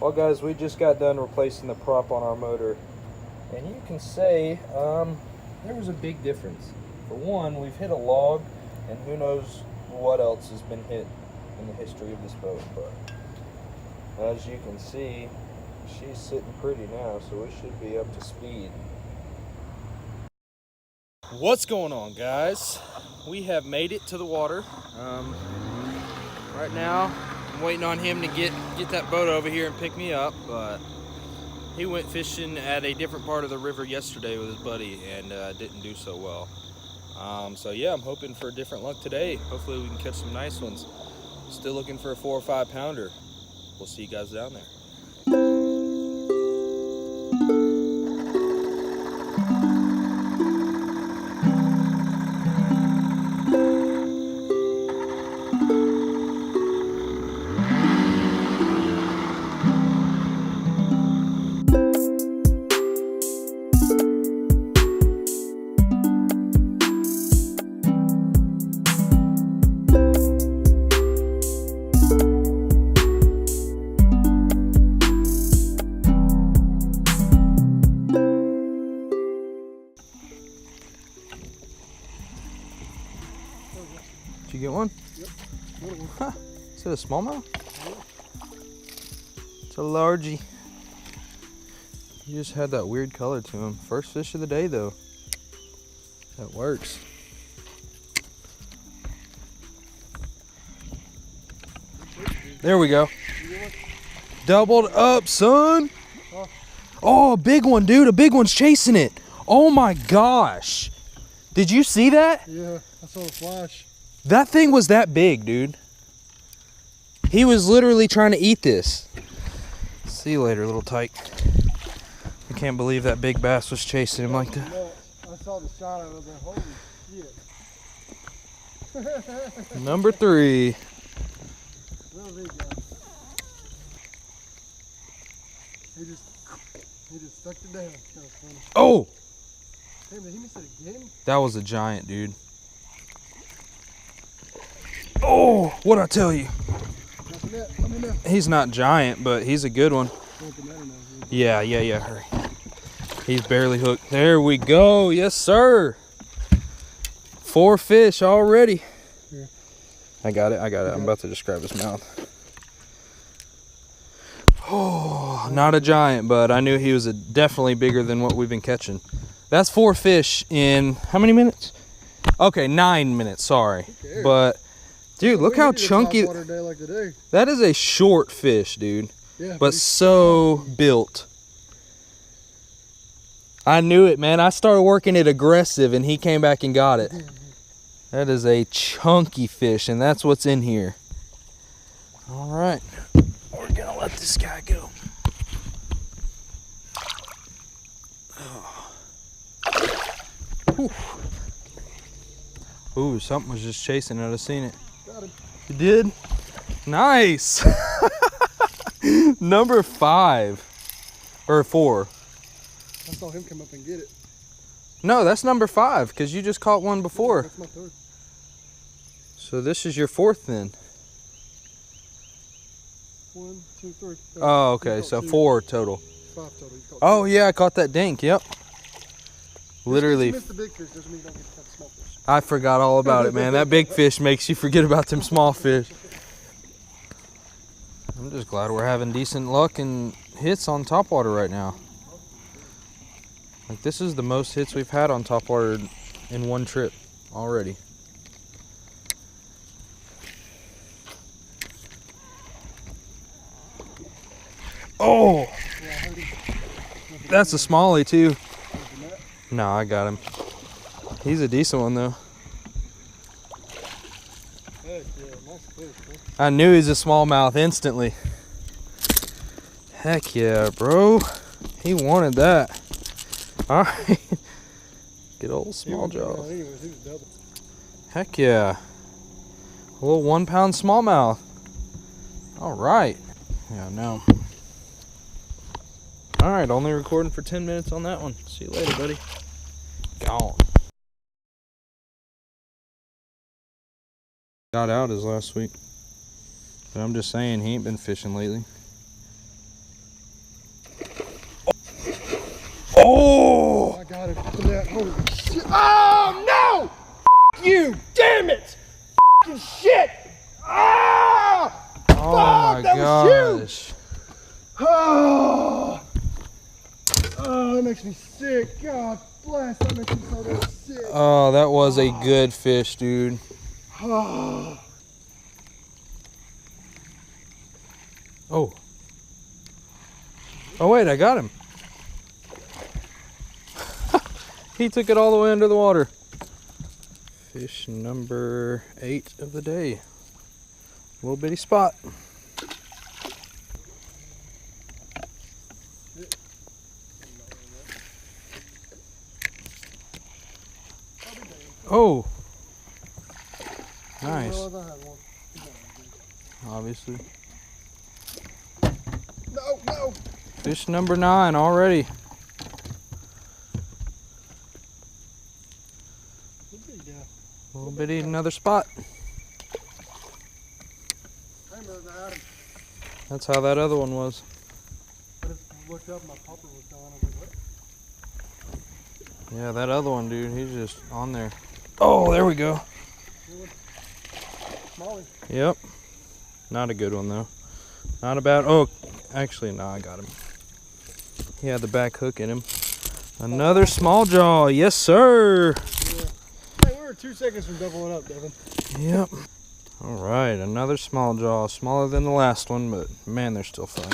Well guys, we just got done replacing the prop on our motor, and you can say there was a big difference. For one, we've hit a log, and who knows what else has been hit in the history of this boat, but as you can see, she's sitting pretty now, so we should be up to speed. What's going on, guys? We have made it to the water. Right now I'm waiting on him to get that boat over here and pick me up, but he went fishing at a different part of the river yesterday with his buddy and didn't do so well. So yeah, I'm hoping for different luck today. Hopefully we can catch some nice ones. Still looking for a 4 or 5 pounder. We'll see you guys down there. Did you get one? Yep. One. Huh. Is it a smallmouth? Yeah. It's a largie. He just had that weird color to him. First fish of the day though. That works. There we go. Doubled up, son. Oh, a big one, dude. A big one's chasing it. Oh my gosh. Did you see that? Yeah, I saw the flash. That thing was that big, dude. He was literally trying to eat this. See you later, little tyke. I can't believe that big bass was chasing him like that. I saw the shot out of there. Holy shit. Number 3. Real big guy. He just stuck it down. That was funny. Oh! Damn, did he miss it again? That was a giant, dude. Oh, what'd I tell you? He's not giant, but he's a good one. Yeah, hurry. He's barely hooked. There we go. Yes, sir. 4 fish already. Yeah. I got it. I'm about to just grab his mouth. Oh, not a giant, but I knew he was definitely bigger than what we've been catching. That's 4 fish in how many minutes? Okay, 9 minutes, sorry. But dude, look how chunky. That is a short fish, dude. Yeah, but so built. I knew it, man. I started working it aggressive and he came back and got it. That is a chunky fish, and that's what's in here. All right. We're gonna let this guy go. Oh. Ooh, something was just chasing it. I seen it. Got him. You did? Nice. Number 5 or 4. I saw him come up and get it. No, that's number 5 because you just caught one before. That's my 3rd. So this is your 4th then. 1, 2, 3. Oh, okay. So 4 total. 5 total. Oh yeah, I caught that dink. Yep. Literally. You missed the big fish doesn't mean you don't get to catch the small fish. I forgot all about it, man. That big fish makes you forget about them small fish. I'm just glad we're having decent luck and hits on topwater right now. Like, this is the most hits we've had on topwater in one trip already. Oh! That's a smallie too. No, I got him. He's a decent one though. I knew he's a smallmouth instantly. Heck yeah, bro. He wanted that. All right. Good old small jaw. Heck yeah. A little 1 pound smallmouth. All right. Yeah, no. All right, only recording for 10 minutes on that one. See you later, buddy. Gone. Got out his last week. But I'm just saying, he ain't been fishing lately. gosh. Oh, that makes me sick. God bless, that makes me so damn sick. Oh, that was a good fish, dude. Oh. Oh. Oh, wait, I got him. He took it all the way under the water. Fish number 8 of the day. Little bitty spot. Oh. Nice. Obviously. No. Fish number 9 already. Little bitty, another spot. That's how that other one was. I just looked up, my popper was gone. I was like, what? Yeah, that other one, dude, he's just on there. Oh, there we go. Smalley. Yep. Not a good one, though. Not a bad. Oh, actually, no, I got him. He had the back hook in him. Another small jaw. Yes, sir. Yeah. Hey, we were 2 seconds from doubling up, Devin. Yep. All right, another small jaw. Smaller than the last one, but man, they're still fun.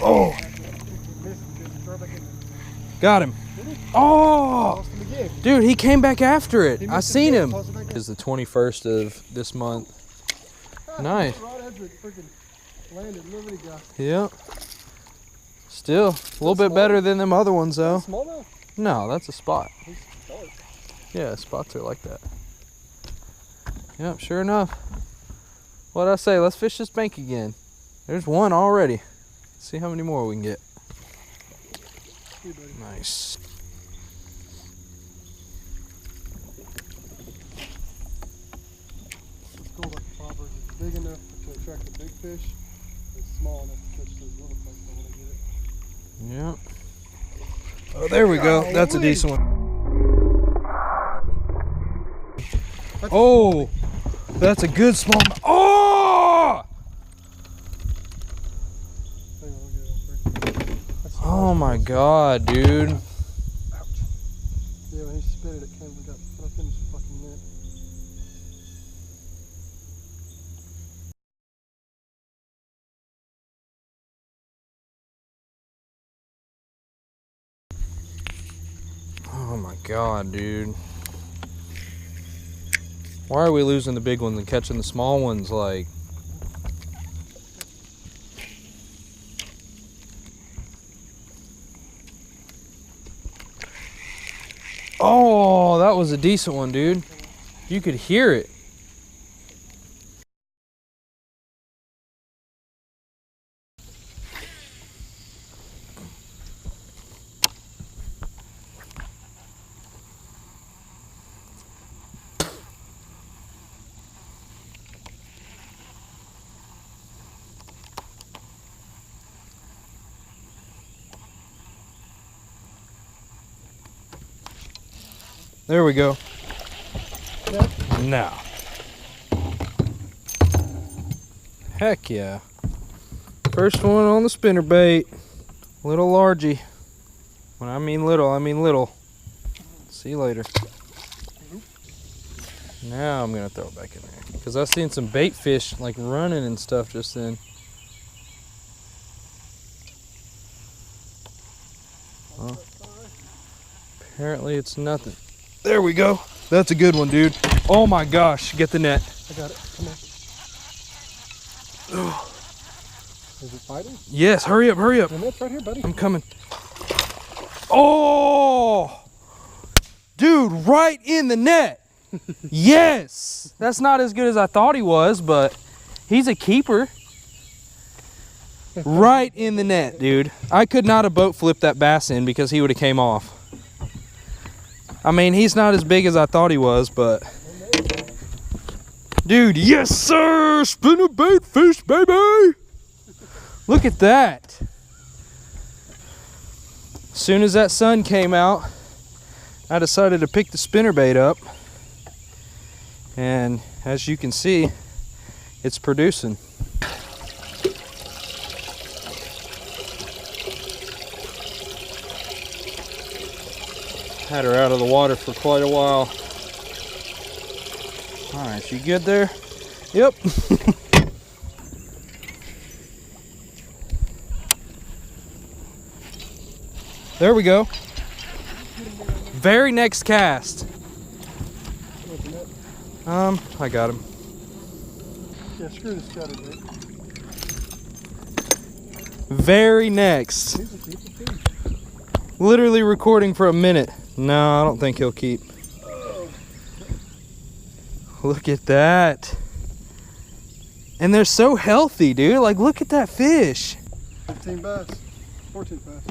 Oh. Got him. Oh, dude, he came back after it. I seen him. It's the 21st of this month. Nice. Yep. Still, a little bit better than them other ones, though. Small now? No, that's a spot. Yeah, spots are like that. Yep, sure enough. What'd I say? Let's fish this bank again. There's one already. See how many more we can get. Nice. It's cool like the poppers. It's big enough to attract the big fish. It's small enough to catch those little fish that want to get it. Yep. Oh, there we go. That's a decent one. Oh, that's a good small. Oh! Oh my God, dude. Ouch. Yeah, when he spit it, it came and got put up in his fucking net. Oh my God, dude. Why are we losing the big ones and catching the small ones? Like, oh, that was a decent one, dude. You could hear it. There we go. Yeah. Now. Heck yeah. First one on the spinnerbait. Little largy. When I mean little, I mean little. See you later. Now I'm gonna throw it back in there. Because I've seen some bait fish like running and stuff just then. Well, apparently it's nothing. There we go. That's a good one, dude. Oh my gosh, get the net. I got it. Come on. Is it fighting? Yes, hurry up, hurry up. The net's right here, buddy. I'm coming. Oh! Dude, right in the net. Yes! That's not as good as I thought he was, but he's a keeper. Right in the net, dude. I could not have boat flipped that bass in because he would have came off. I mean, he's not as big as I thought he was, but... Dude, yes sir! Spinnerbait fish, baby! Look at that. As soon as that sun came out, I decided to pick the spinnerbait up. And as you can see, it's producing. Had her out of the water for quite a while. All right, she good there? Yep. There we go. Very next cast. I got him. Yeah, screw this cutter, Jake. Very next. Literally recording for a minute. No, I don't think he'll keep. Look at that. And they're so healthy, dude. Like, look at that fish. 15 bass, 14 bass.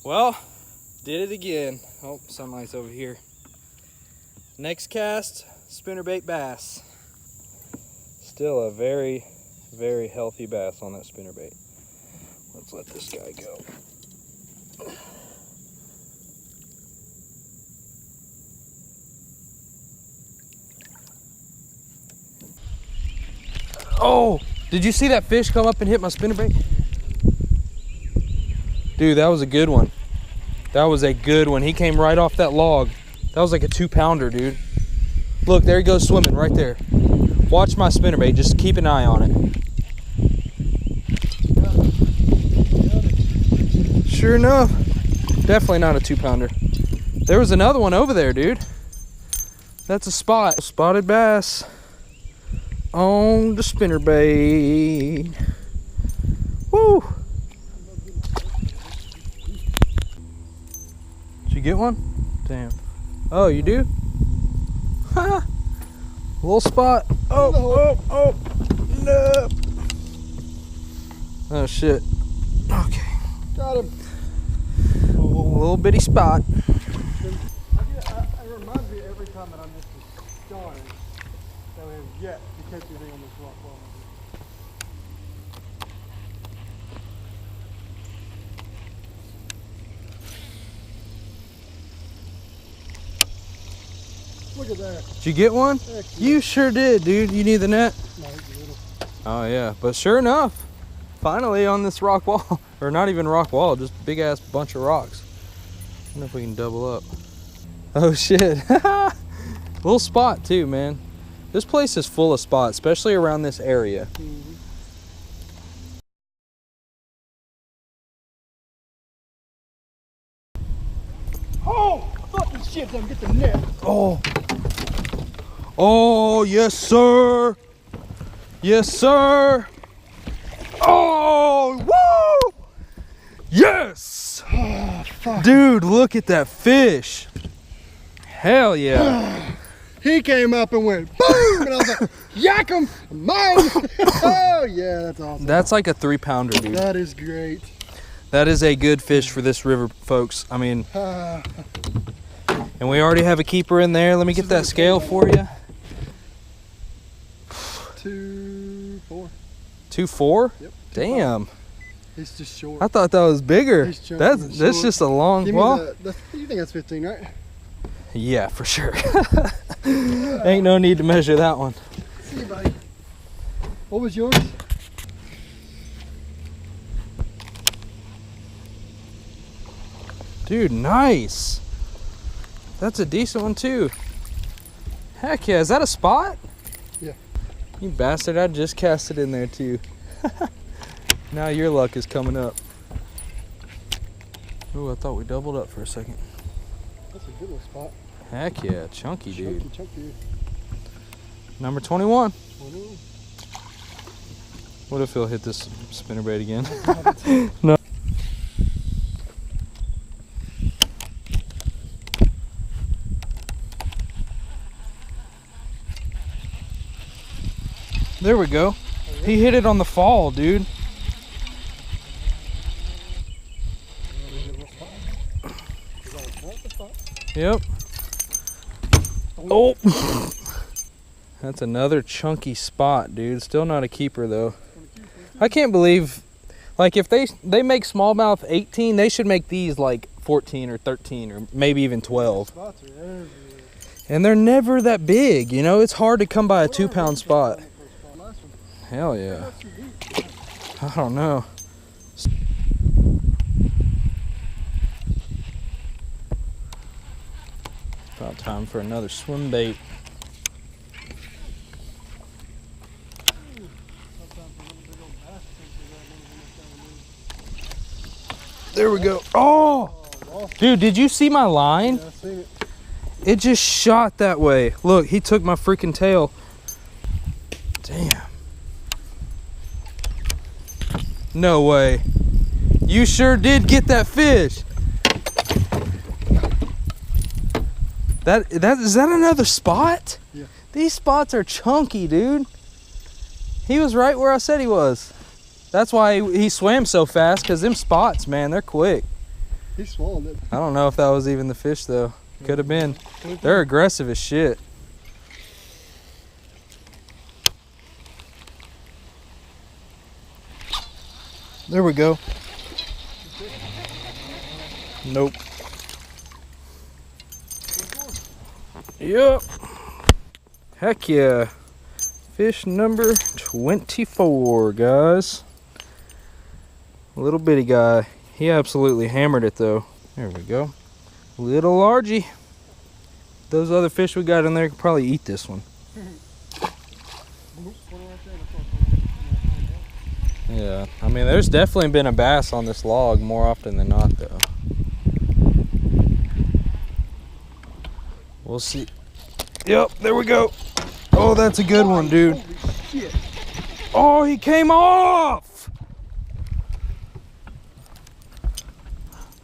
Well, did it again. Oh, sunlight's over here. Next cast, spinnerbait bass. Still a very, very healthy bass on that spinnerbait. Let's let this guy go. Oh, did you see that fish come up and hit my spinnerbait? Dude, that was a good one. That was a good one. He came right off that log. That was like a 2-pounder, dude. Look, there he goes swimming right there. Watch my spinnerbait. Just keep an eye on it. Sure enough, definitely not a 2-pounder. There was another one over there, dude. That's a spot. Spotted bass on the spinnerbait. Woo! Did you get one? Damn. Oh, you do? Ha! Little spot. Oh, no. Oh, shit. Okay. Got him. Little bitty spot. It reminds me every time that I'm just darn that we have yet to catch anything on this rock wall. Look at that. Did you get one? Heck You sure did, dude. You need the net? no, he's little. Oh, yeah. But sure enough, finally on this rock wall, or not even rock wall, just big ass bunch of rocks. I wonder if we can double up. Oh, shit. Little spot, too, man. This place is full of spots, especially around this area. Oh, fucking shit, doesn't get the net. Oh. Oh, yes, sir. Yes, sir. Oh, woo! Yes! Oh, fuck. Dude, look at that fish. Hell yeah. He came up and went boom, and I was like, yak him, mine. Oh, yeah, that's awesome. That's like a 3-pounder, dude. That is great. That is a good fish for this river, folks. I mean, and we already have a keeper in there. Let me get that scale for you. 2.4. 2.4? Yep. Damn. He's just short. I thought that was bigger. He's chunky That's and that's short. just a long. Give me Well, you think that's 15, right? yeah, for sure. Ain't no need to measure that one. See you, buddy. What was yours? Dude, nice. That's a decent one too. Heck yeah, is that a spot? Yeah. You bastard, I just cast it in there too. Now your luck is coming up. Ooh, I thought we doubled up for a second. That's a good little spot. Heck yeah, chunky dude. Chunky. Number 21. 21. What if he'll hit this spinnerbait again? No. There we go. He hit it on the fall, dude. Yep. Oh. That's another chunky spot, dude. Still not a keeper though. I can't believe, like, if they make smallmouth 18, they should make these like 14 or 13 or maybe even 12. Spots are everywhere. And they're never that big, you know? It's hard to come by a 2-pound spot. Nice one. Hell yeah. That's too deep. I don't know. About time for another swim bait. There we go. Oh! Dude, did you see my line? Yeah, I seen it. It just shot that way. Look, he took my freaking tail. Damn. No way. You sure did get that fish. Is that another spot? Yeah. These spots are chunky, dude. He was right where I said he was. That's why he swam so fast, because them spots, man, they're quick. He swallowed it. I don't know if that was even the fish, though. Could have been. They're aggressive as shit. There we go. Nope. Yep. Heck yeah. Fish number 24, guys. Little bitty guy. He absolutely hammered it, though. There we go. Little largy. Those other fish we got in there could probably eat this one. Yeah, I mean, there's definitely been a bass on this log more often than not, though. We'll see. Yep, there we go. Oh, that's a good one, dude. Holy shit. Oh, he came off!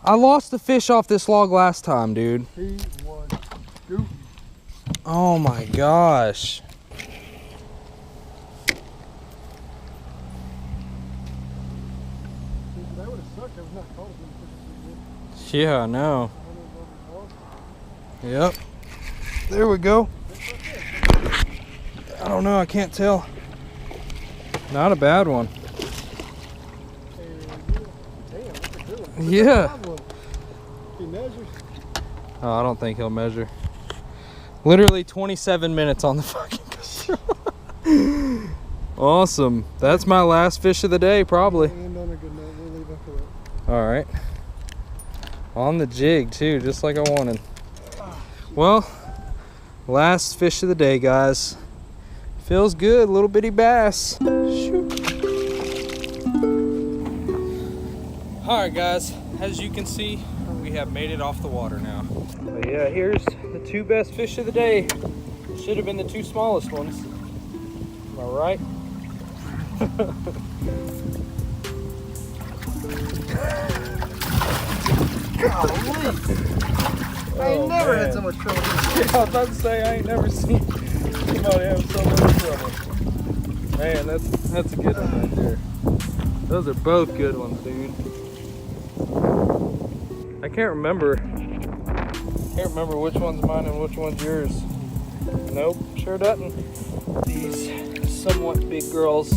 I lost the fish off this log last time, dude. He was goofy. Oh my gosh. That would have sucked. That was not cold. Yeah, I know. Yep. There we go. I don't know, I can't tell. Not a bad one. Damn, that's a good one. Yeah. He measures. Oh, I don't think he'll measure. Literally 27 minutes on the fucking show. Awesome. That's my last fish of the day, probably. And on a good note, we'll leave after that. All right. On the jig, too, just like I wanted. Well, last fish of the day, guys. Feels good, little bitty bass. Shoot. All right, guys, as you can see, we have made it off the water now. But yeah, here's the 2 best fish of the day. Should have been the 2 smallest ones. Am I right? I ain't never had so much trouble. Yeah, I was about to say, I ain't never seen somebody have so much trouble. Man, that's a good one right there. Those are both good ones, dude. I can't remember which one's mine and which one's yours. Nope, sure doesn't. These somewhat big girls